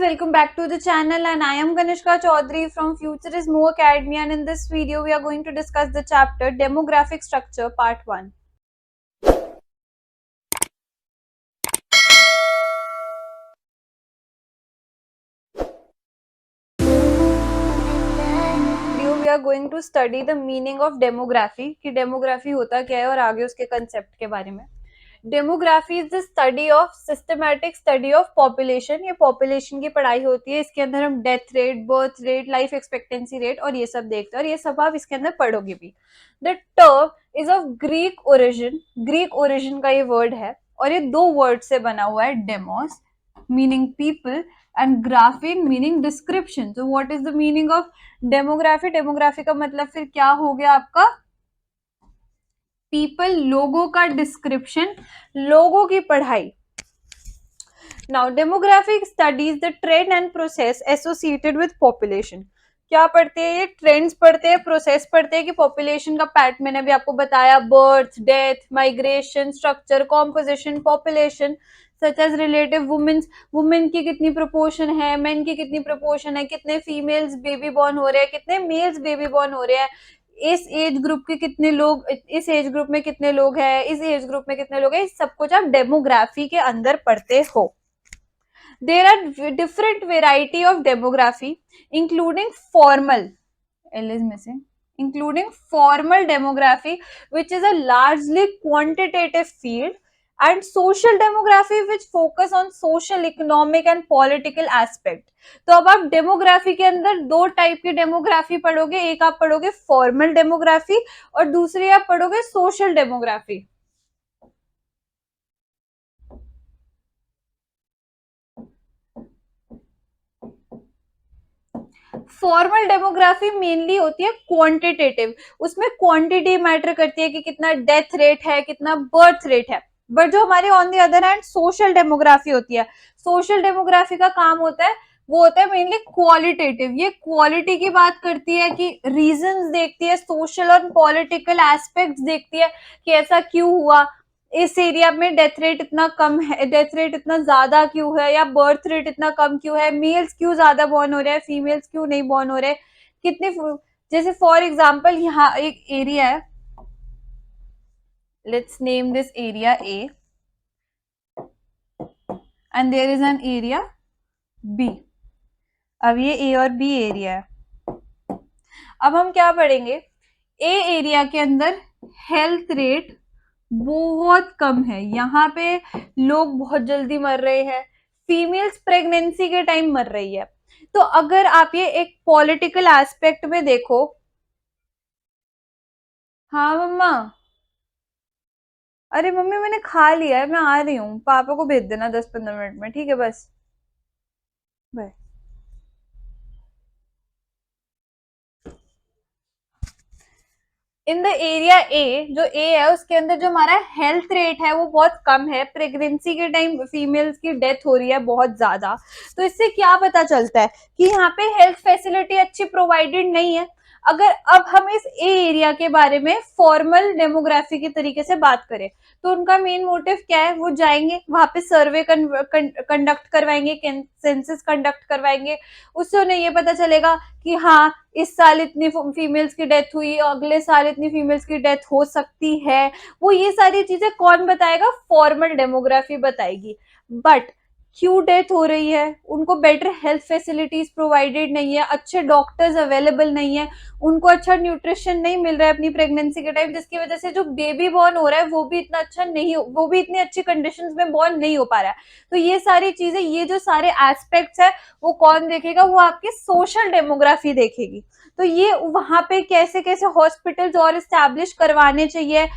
welcome back to the channel, and I am Kanishka Chaudhary from Futurismo Academy, and in this video we are going to discuss the chapter Demographic Structure Part 1. We are going to study the meaning of demography कि demography होता क्या है और आगे उसके concept के बारे में. Demography is the study of systematic study of population. ये पॉपुलेशन की पढ़ाई होती है. इसके अंदर हम death rate, birth rate, life expectancy rate और ये सब देखते हैं, और ये सब आप इसके अंदर पढ़ोगे भी. The term is of Greek origin. Greek origin का ये वर्ड है और ये दो वर्ड से बना हुआ है. Demos meaning people and graphein meaning description. तो what is the meaning of demography? Demography का मतलब फिर क्या हो गया आपका? पीपल, लोगों का डिस्क्रिप्शन, लोगों की पढ़ाई. Now demographic studies the trend and process associated with population. क्या पढ़ते हैं ये? ट्रेंड्स पढ़ते हैं, प्रोसेस पढ़ते हैं कि पॉपुलेशन का पैटर्न. मैंने अभी आपको बताया birth, death, migration, structure, composition, population such as relative women की कितनी प्रोपोर्शन है, मेन की कितनी प्रोपोर्शन है, कितने फीमेल्स बेबी बॉर्न हो रहे हैं, कितने मेल्स बेबी बॉर्न हो रहे हैं, इस एज ग्रुप के कितने लोग, इस एज ग्रुप में कितने लोग हैं, इस एज ग्रुप में कितने लोग हैं. सब कुछ आप डेमोग्राफी के अंदर पढ़ते हो. There are different variety of demography including formal, L is missing, including formal demography, which is a largely quantitative field, and social demography, which focus on social, economic and political aspect. तो अब आप demography के अंदर दो type की demography पढ़ोगे. एक आप पढ़ोगे फॉर्मल डेमोग्राफी और दूसरी आप पढ़ोगे social demography. Formal demography mainly होती है क्वांटिटेटिव. उसमें क्वांटिटी मैटर करती है कि कितना डेथ रेट है, कितना बर्थ रेट है. बट जो हमारे on the other hand social demography होती है, सोशल डेमोग्राफी का काम होता है, वो होता है मेनली क्वालिटेटिव. ये क्वालिटी की बात करती है कि रीजंस देखती है, सोशल और पॉलिटिकल एस्पेक्ट्स देखती है कि ऐसा क्यों हुआ, इस एरिया में डेथ रेट इतना कम है, डेथ रेट इतना ज्यादा क्यों है, या बर्थ रेट इतना कम क्यों है, मेल्स क्यों ज्यादा बॉर्न हो रहे हैं, फीमेल्स क्यों नहीं बॉर्न हो रहे, कितने. जैसे फॉर एग्जांपल यहाँ एक एरिया है, let's name this area A and there is an area B. अब ये ए और बी एरिया है. अब हम क्या पढ़ेंगे? ए एरिया के अंदर हेल्थ रेट बहुत कम है. यहाँ पे लोग बहुत जल्दी मर रहे हैं, फीमेल्स प्रेगनेंसी के टाइम मर रही है. तो अगर आप ये एक पॉलिटिकल एस्पेक्ट में देखो. हाँ मम्मा. अरे मम्मी मैंने खा लिया है, मैं आ रही हूँ. पापा को भेज देना 10-15 मिनट में, ठीक है? बस बाय. इन द एरिया ए, जो ए है उसके अंदर जो हमारा हेल्थ रेट है वो बहुत कम है. प्रेगनेंसी के टाइम फीमेल्स की डेथ हो रही है बहुत ज्यादा. तो इससे क्या पता चलता है कि यहाँ पे हेल्थ फैसिलिटी अच्छी प्रोवाइडेड नहीं है. अगर अब हम इस ए एरिया के बारे में फॉर्मल डेमोग्राफी के तरीके से बात करें तो उनका मेन मोटिव क्या है? वो जाएंगे वहां पे सर्वे कंडक्ट करवाएंगे, सेंसस कंडक्ट करवाएंगे. उससे उन्हें ये पता चलेगा कि हाँ इस साल इतनी फीमेल्स की डेथ हुई, अगले साल इतनी फीमेल्स की डेथ हो सकती है. वो ये सारी चीजें कौन बताएगा? फॉर्मल डेमोग्राफी बताएगी. बट क्यों डेथ हो रही है? उनको बेटर हेल्थ फैसिलिटीज प्रोवाइडेड नहीं है, अच्छे डॉक्टर्स अवेलेबल नहीं है, उनको अच्छा न्यूट्रिशन नहीं मिल रहा है अपनी प्रेगनेंसी के टाइम, जिसकी वजह से जो बेबी बॉर्न हो रहा है वो भी इतना अच्छा नहीं, वो भी इतनी अच्छी कंडीशंस में बॉर्न नहीं हो पा रहा है. तो ये सारी चीजें, ये जो सारे एस्पेक्ट्स है वो कौन देखेगा? वो आपकी सोशल डेमोग्राफी देखेगी. तो ये वहां पे कैसे कैसे हॉस्पिटल्स और इस्टेब्लिश करवाने चाहिए,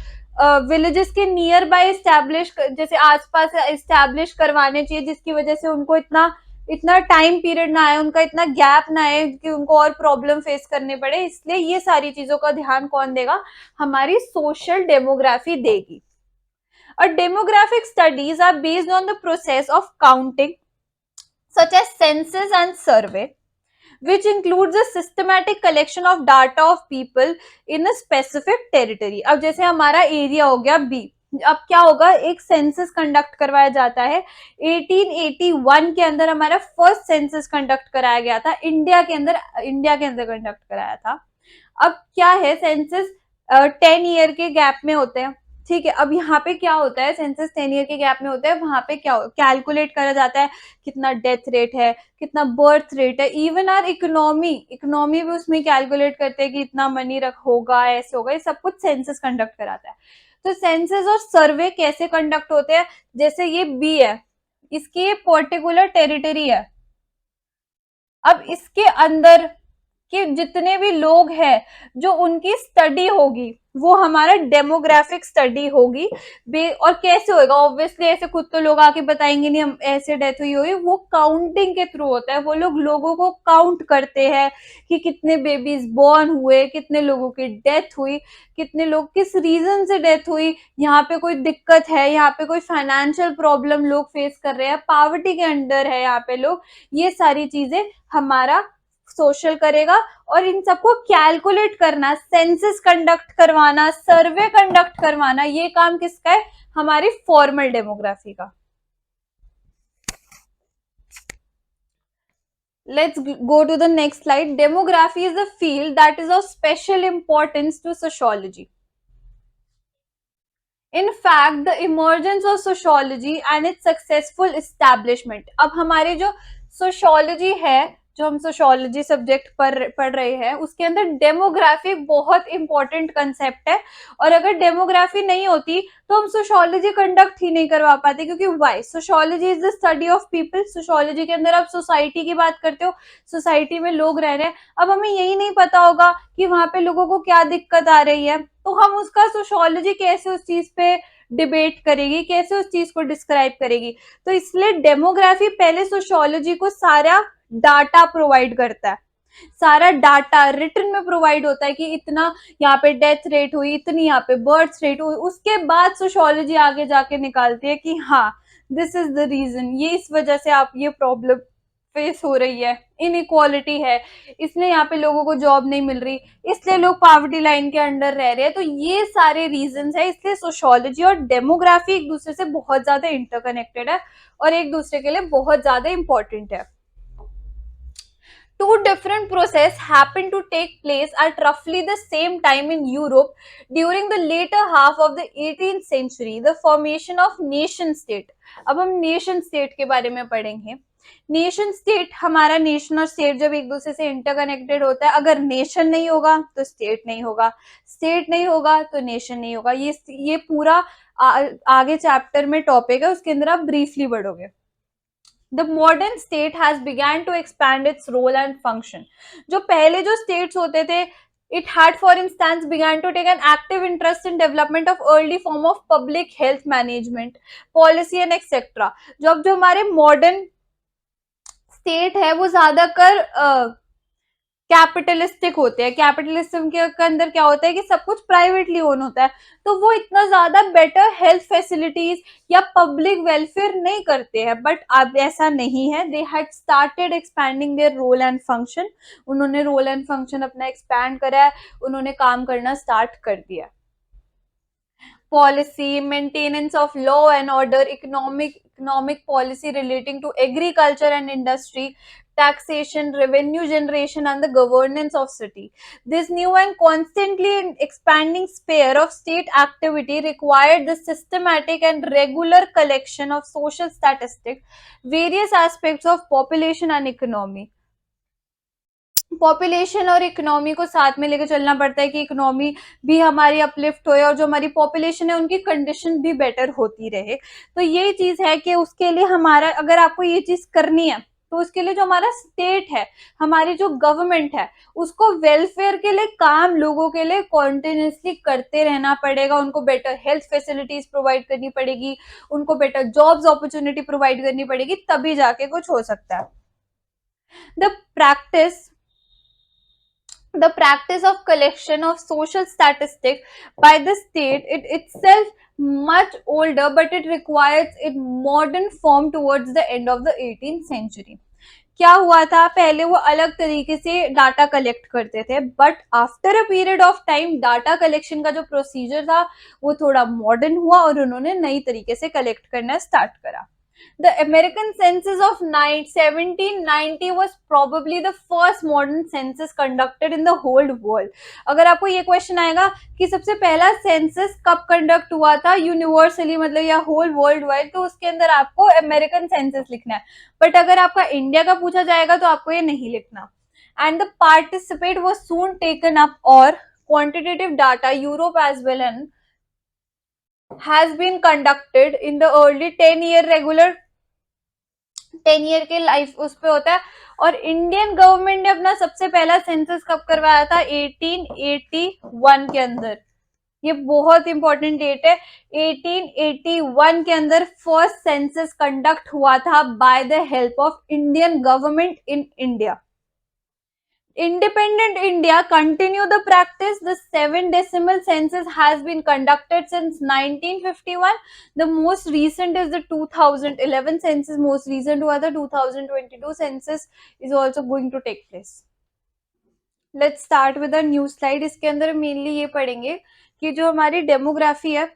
विलेजेस के नियर बाय इस्टेब्लिश, जैसे आसपास इस्टेब्लिश करवाने चाहिए, जिसकी वजह से उनको इतना टाइम पीरियड ना आए, उनका इतना गैप ना आए कि उनको और प्रॉब्लम फेस करने पड़े. इसलिए ये सारी चीजों का ध्यान कौन देगा? हमारी सोशल डेमोग्राफी देगी. और demographic studies are based on the process of counting such as census and survey, which includes a systematic collection of data of people in a specific territory. अब जैसे हमारा एरिया हो गया बी, अब क्या होगा, एक सेंसस कंडक्ट करवाया जाता है 1881 के अंदर, हमारा फर्स्ट सेंसस कंडक्ट कराया गया था इंडिया के अंदर कंडक्ट कराया था। अब क्या है, सेंसस 10 ईयर के गैप में होते हैं, ठीक है। अब यहाँ पे क्या होता है, सेंसस 10 ईयर के गैप में होता है, वहां पे क्या कैलकुलेट करा जाता है, कितना डेथ रेट है, कितना बर्थ रेट है, इवन आर इकोनॉमी भी उसमें कैलकुलेट करते हैं कि इतना मनी रख होगा, ऐसे होगा, ये सब कुछ सेंसस कंडक्ट कराता है। तो सेंसस और सर्वे कैसे कंडक्ट होते हैं, जैसे ये बी है, इसकी पर्टिकुलर टेरिटरी है, अब इसके अंदर कि जितने भी लोग हैं, जो उनकी स्टडी होगी, वो हमारा डेमोग्राफिक स्टडी होगी। और कैसे होगा, ऑब्वियसली ऐसे खुद तो लोग आके बताएंगे नहीं हम ऐसे डेथ हुई होगी, वो काउंटिंग के थ्रू होता है। वो लोग लोगों को काउंट करते हैं कि कितने बेबीज बॉर्न हुए, कितने लोगों की डेथ हुई, कितने लोग किस रीजन से डेथ हुई, यहाँ पे कोई दिक्कत है, यहाँ पे कोई फाइनेंशियल प्रॉब्लम लोग फेस कर रहे हैं, पावर्टी के अंडर है यहाँ पे लोग, ये सारी चीजें हमारा सोशल करेगा। और इन सबको कैलकुलेट करना, सेंसस कंडक्ट करवाना, सर्वे कंडक्ट करवाना, ये काम किसका है, हमारी फॉर्मल डेमोग्राफी का। Let's go to the next slide. Demography is a field that is of special importance to sociology. In fact, the emergence of sociology and its successful establishment. अब हमारे जो सोशोलॉजी है, जो हम सोशोलॉजी सब्जेक्ट पढ़ रहे हैं, उसके अंदर डेमोग्राफी बहुत इंपॉर्टेंट कंसेप्ट है। और अगर डेमोग्राफी नहीं होती तो हम सोशोलॉजी कंडक्ट ही नहीं करवा पाते, क्योंकि why, sociology is the study of people. Sociology के अंदर आप सोसाइटी की बात करते हो, सोसाइटी में लोग रह रहे हैं, अब हमें यही नहीं पता होगा कि वहां पे लोगों को क्या दिक्कत आ रही है, तो हम उसका सोशोलॉजी कैसे उस चीज पे डिबेट करेगी, कैसे उस चीज को डिस्क्राइब करेगी। तो इसलिए डेमोग्राफी पहले सोशोलॉजी को सारा डाटा प्रोवाइड करता है, सारा डाटा रिटर्न में प्रोवाइड होता है कि इतना यहाँ पे डेथ रेट हुई, इतनी यहाँ पे बर्थ रेट हुई, उसके बाद सोशोलॉजी आगे जाके निकालती है कि हाँ दिस इज द रीजन, ये इस वजह से आप ये प्रॉब्लम फेस हो रही है, इनइक्वालिटी है, इसलिए यहाँ पे लोगों को जॉब नहीं मिल रही, इसलिए लोग पॉवर्टी लाइन के अंडर रह रहे हैं। तो ये सारे रीजंस है, इसलिए सोशोलॉजी और डेमोग्राफी एक दूसरे से बहुत ज्यादा इंटरकनेक्टेड है और एक दूसरे के लिए बहुत ज्यादा इंपॉर्टेंट है। Two different processes happened to take place at roughly the same time in Europe during the later half of the 18th century, the formation of nation state. अब हम nation state के बारे में पढ़ेंगे। नेशन स्टेट, हमारा nation और state जब एक दूसरे से इंटरकनेक्टेड होता है, अगर नेशन नहीं होगा तो स्टेट नहीं होगा, स्टेट नहीं होगा तो नेशन नहीं होगा। ये पूरा आगे चैप्टर में टॉपिक है, उसके अंदर आप ब्रीफली पढ़ोगे। The modern state has began to expand its role and function. जो पहले जो states होते थे, it had for instance began to take an active interest in development of early form of public health management, policy and etc. जो हमारे modern state है वो ज्यादातर कैपिटलिस्टिक होते हैं। कैपिटलिज्म के अंदर क्या होता है कि सब कुछ प्राइवेटली ओन होता है, तो वो इतना ज्यादा बेटर हेल्थ फैसिलिटीज या पब्लिक वेलफेयर नहीं करते हैं। बट अब ऐसा नहीं है, they had started expanding their role and function. उन्होंने रोल एंड फंक्शन अपना एक्सपैंड करा है, उन्होंने काम करना स्टार्ट कर दिया। policy, maintenance of law and order, economic policy relating to agriculture and industry, taxation, revenue generation, and the governance of city. This new and constantly expanding sphere of state activity required the systematic and regular collection of social statistics, various aspects of population and economy. Population और economy को साथ में लेकर चलना पड़ता है कि economy भी हमारी अपलिफ्ट हो और जो हमारी पॉपुलेशन है उनकी कंडीशन भी बेटर होती रहे। तो ये चीज है कि उसके लिए हमारा, अगर आपको ये चीज करनी है तो उसके लिए जो हमारा स्टेट है, हमारी जो गवर्नमेंट है, उसको वेलफेयर के लिए काम लोगों के लिए कॉन्टिन्यूसली करते रहना पड़ेगा। उनको बेटर हेल्थ फैसिलिटीज प्रोवाइड करनी पड़ेगी, उनको बेटर जॉब्स अपॉर्चुनिटी प्रोवाइड करनी पड़ेगी, तभी जाके कुछ हो सकता है। The practice of collection of social statistics by the state it itself much older, but it requires in modern form towards the end of the 18th century. क्या हुआ था, पहले वो अलग तरीके से डाटा कलेक्ट करते थे, but after a period of time data collection का जो प्रोसीजर था वो थोड़ा मॉडर्न हुआ और उन्होंने नई तरीके से कलेक्ट करना स्टार्ट करा. The American census of 1790 was probably the first modern census conducted in the whole world. अगर आपको ये क्वेश्चन आएगा कि सबसे पहला सेंसस कब कंडक्ट हुआ था यूनिवर्सली, मतलब या होल वर्ल्ड वाइड, तो उसके अंदर आपको अमेरिकन सेंसस लिखना है. बट अगर आपका इंडिया का पूछा जाएगा तो आपको ये नहीं लिखना. And the participate was soon taken up और quantitative data Europe as well and has been conducted in the early 10-year regular 10 year के लाइफ उस पे होता है. और इंडियन गवर्नमेंट ने अपना सबसे पहला सेंसस कब करवाया था, 1881 के अंदर. ये बहुत इंपॉर्टेंट डेट है. 1881 के अंदर फर्स्ट सेंसस कंडक्ट हुआ था by the help of Indian government in India. Independent India continue the practice. The 7 decimal census has been conducted since 1951. The most recent is the 2011 census. Most recent हुआ था 2022 census is also going to take place. Let's start with a new slide. इसके अंदर mainly ये पढ़ेंगे कि जो हमारी demography है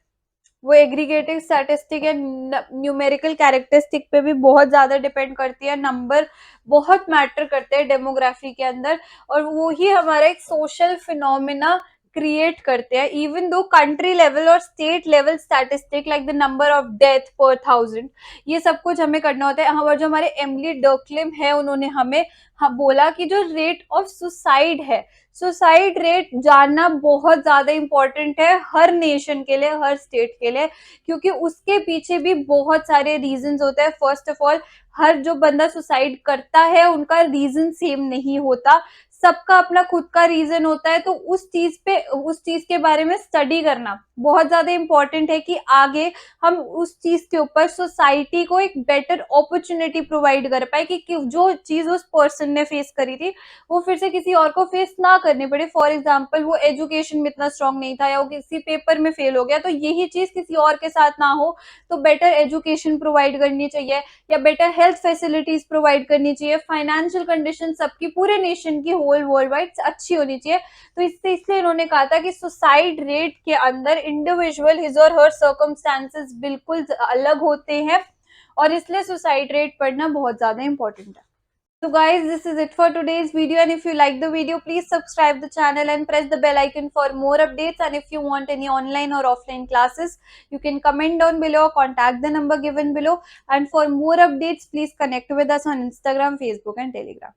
वो एग्रीगेटिव स्टैटिस्टिक या न्यूमेरिकल कैरेक्टरिस्टिक पे भी बहुत ज्यादा डिपेंड करती है. नंबर बहुत मैटर करते हैं डेमोग्राफी के अंदर और वो ही हमारा एक सोशल फिनोमिना क्रिएट करते हैं. इवन दो कंट्री लेवल और state level statistic like the number of death पर 1000 ये सब कुछ हमें करना होता है. हमारे जो हमारे एमिली डर्कलिम है उन्होंने हमें बोला कि जो रेट ऑफ सुसाइड है, सुसाइड रेट जानना बहुत ज्यादा इंपॉर्टेंट है हर नेशन के लिए, हर स्टेट के लिए, क्योंकि उसके पीछे भी बहुत सारे रीजंस होते हैं. फर्स्ट ऑफ ऑल, हर जो बंदा सुसाइड करता है उनका रीजन सेम नहीं होता, सबका अपना खुद का रीजन होता है. तो उस चीज के बारे में स्टडी करना बहुत ज्यादा इंपॉर्टेंट है कि आगे हम उस चीज के ऊपर सोसाइटी को एक बेटर अपॉर्चुनिटी प्रोवाइड कर पाए कि जो चीज उस पर्सन ने फेस करी थी वो फिर से किसी और को फेस ना करनी पड़े. फॉर एग्जाम्पल, वो एजुकेशन में इतना स्ट्रांग नहीं था या वो किसी पेपर में फेल हो गया, तो यही चीज किसी और के साथ ना हो. तो बेटर एजुकेशन प्रोवाइड करनी चाहिए या बेटर हेल्थ फैसिलिटीज प्रोवाइड करनी चाहिए. फाइनेंशियल कंडीशन सबकी पूरे नेशन की होल वर्ल्ड वाइड अच्छी होनी चाहिए. तो इसलिए इन्होंने कहा था कि सुसाइड रेट के अंदर इंडिविजुअल हिज और हर सर्कमस्टांसेस बिल्कुल अलग होते हैं और इसलिए सुसाइड रेट पढ़ना बहुत ज्यादा इंपॉर्टेंट है. So guys, this is it for today's video, and if you like the video, please subscribe the channel and press the bell icon for more updates. And if you want any online or offline classes, you can comment down below or contact the number given below. And for more updates, please connect with us on Instagram, Facebook and Telegram.